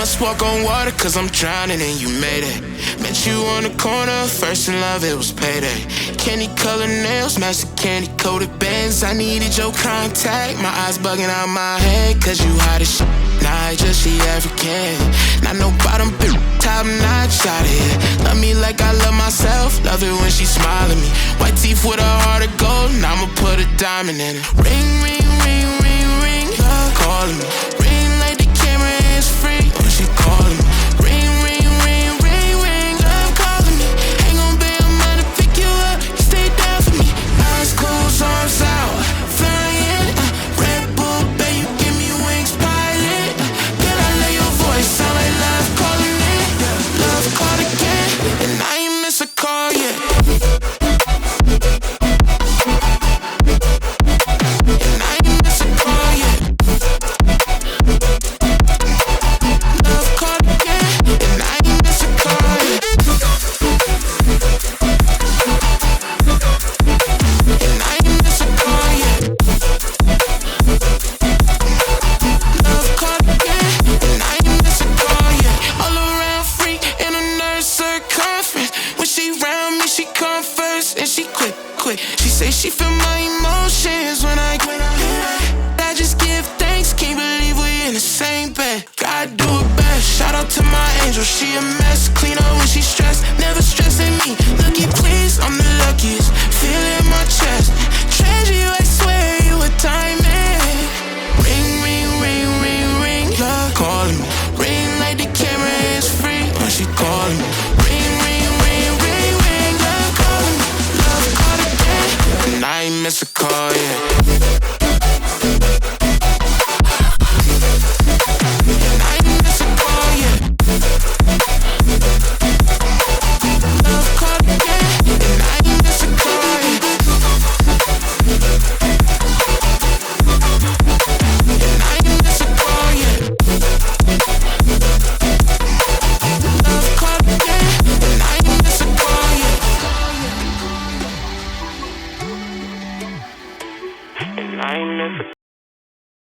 must walk on water, cause I'm drowning and you made it. Met you on the corner, first in love, it was payday. Candy colored nails, match the candy coated bands. I needed your contact, my eyes bugging out my head, cause you hot as shit. Nah, just she African. Not no bottom bitch, top notch out here. Love me like I love myself, love it when she smile at me. White teeth with a heart of gold, and I'ma put a diamond in it. Ring, ring, ring, ring, ring, love calling me. Ring like the camera is free, when she calling me. Ring, ring, ring, ring, ring, love calling me. Ain't gon' pay a money to pick you up, you stay down for me. Eyes closed, arms out, flying. Red Bull, babe, you give me wings, pilot. Girl, I love your voice, sound like love calling it. Love called again, and I ain't miss a call yet. And I ain't miss a call yet. Love called again, and I ain't miss a call yet. And I ain't miss a call yet. Love called again, and I ain't miss a call yet. All around freak in a nurse circumference. When she round me, she come first, and she quick. She say she feel my emotions when I just give thanks, can't believe we in the same bed. God do it best, shout out to my angel, she a mess. Clean up when she stressed, never stressing me. Lucky please, I'm the luckiest, feel it in my chest. Treasure you, I swear you a diamond. Ring, ring, ring, ring, ring, love calling me. Ring like the camera is free, when she calling me. Ring, ring, ring, ring, ring, love calling me. Love called again, and I ain't miss a call yet.